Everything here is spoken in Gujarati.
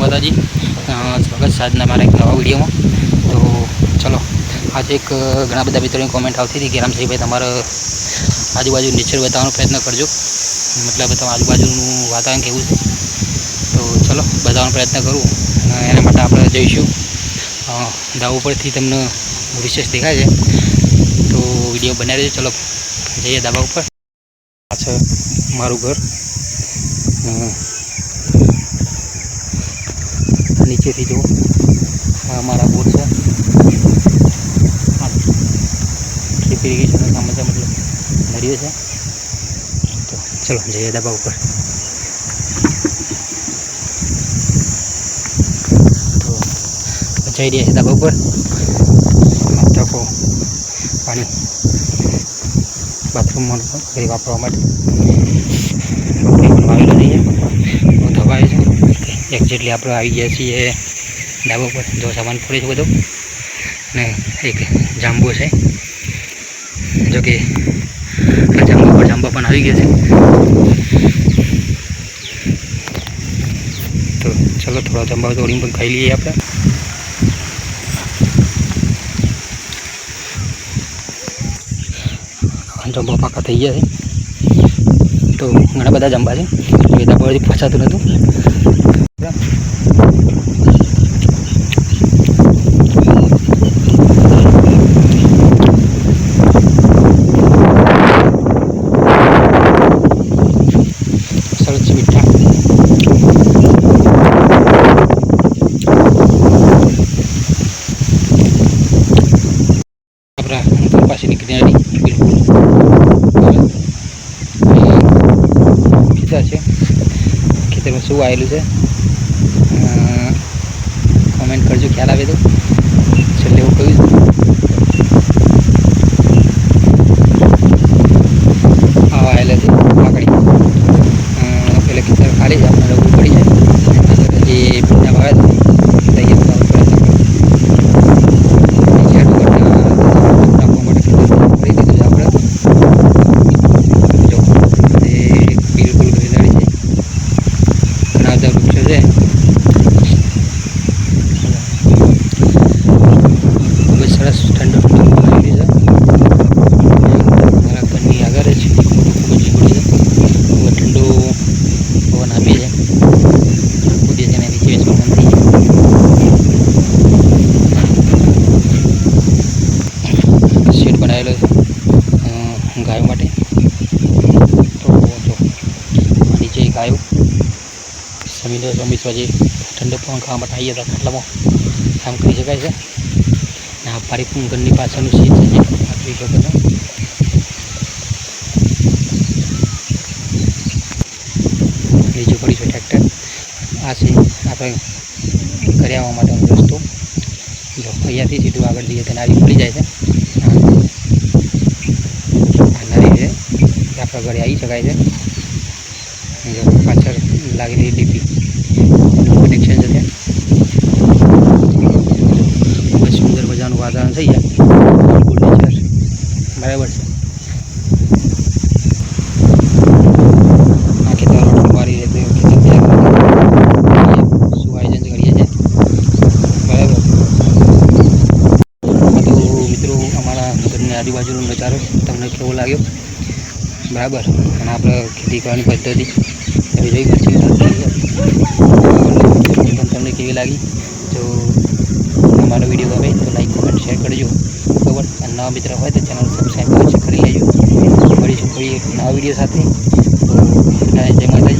માતાજી, સ્વાગત છે આજના મારા એક નવા વિડીયોમાં। તો ચલો, આજે એક ઘણા બધા મિત્રોની કોમેન્ટ આવતી હતી કે રામસિંહભાઈ તમારે આજુબાજુ નેચર બતાવવાનો પ્રયત્ન કરજો, મતલબ તમે આજુબાજુનું વાતાવરણ કેવું છે। તો ચલો બતાવવાનો પ્રયત્ન કરું। એના માટે આપણે જઈશું ધાબા ઉપરથી, તમને વિશેષ દેખાય છે તો વિડીયો બનાવી દેજો। ચલો જઈએ ધાબા ઉપર। આ છે મારું ઘર, નીચેથી જુઓ મારા બોર છે, ખેત ઇરિગેશનનું કામ છે, મતલબ નળીઓ છે। તો ચલો જઈએ ધાબા ઉપર। તો જઈ રહ્યા છે ધાબા ઉપર, તકો પાણી બાથરૂમમાં વાપરવા માટે આવેલો નહીં તો ધવાય છે। એક્ઝેક્ટલી આપણે આવી ગયા છીએ ધાબા ઉપર। જો સામાન પડે છે બધો, ને એક જાંબુ છે, જો કે જાંબા પર જાંબા પણ આવી ગયા છે। તો ચલો થોડા જાંબા તોડીને પણ ખાઈ લઈએ આપણે। જાંબા પાકા થઈ ગયા છે, તો ઘણા બધા જાંબા છે, એ ધાબાથી ફસાતું નહોતું। સરસ મીઠા આપણા ઘર પાસેની ગ્રીનરી બિલકુલ છે। ખેતરમાં શું આવેલું છે કોમેન્ટ કરજો, ખ્યાલ આવે તો। છેલ્લે એવું કહ્યું આવા આવેલા છે કાકડી, પેલા ખેતર ખાલી છે, આપણે લગવું પડી જાય જે ભીંડા વાવ્યા હતા તૈયાર થવાનો પ્રયત્ન કરો। નાખવા માટે ખેતર કરી દીધું છે આપણે। જો એ બિલકુલ ગ્રીનરી છે, ઘણા બધા વૃક્ષો છે, ખૂબ જ સરસ ઠંડુ ઠંડુ બનાવેલી છે। મારા ઘરની આગળ જ ખૂબ જ લીમડી છે, ખૂબ જ ઠંડુ પવન આપી છે, કૂદીએ છે ને નીચે બેસવાનું મન થઈ જાય। શેડ બનાવેલો છે ગાયો માટે। તો જો નીચે ગાયો સમીર જે ઠંડુ પવન ખાવા માટે આવીએ તો ખાટલામાં કામ કરી શકાય છે। ને આ પારી ઘરની પાછળનું સીટ છે, જે જોઈ શકો છો। નીચે પડી છે ટ્રેક્ટર, આ છે આપણે ઘરે આવવા માટેનો રસ્તો। જો અહીંયાથી સીધું આગળ જઈએ તો નારી મળી જાય છે, આ નારી છે, આપણા ઘરે આવી શકાય છે। જો પાછળ લાગેલી ડીપી કનેક્શન છે ત્યાં। ખૂબ જ સુંદર મજાનું વાતાવરણ થઈ જાય, બિલકુલ નેચર બરાબર છે। આ ખેતર વારી રહેતી ખેતર શું આયોજન કરીએ છીએ બરાબર। તો મિત્રો અમારા ઘરની આજુબાજુનો નજારો તમને કેવો લાગ્યો બરાબર, અને આપણે ખેતી કરવાની પદ્ધતિ તમે જોઈ મરચી તમને કેવી લાગી। તો અમારો વિડીયો ગમે તો લાઈક કોમેન્ટ શેર કરજો બરાબર, અને નવા મિત્ર હોય તો ચેનલ સબસ્ક્રાઈબ કરી લેજો। મળીશું કોઈ નવા વિડીયો સાથે। તો જય માતાજી।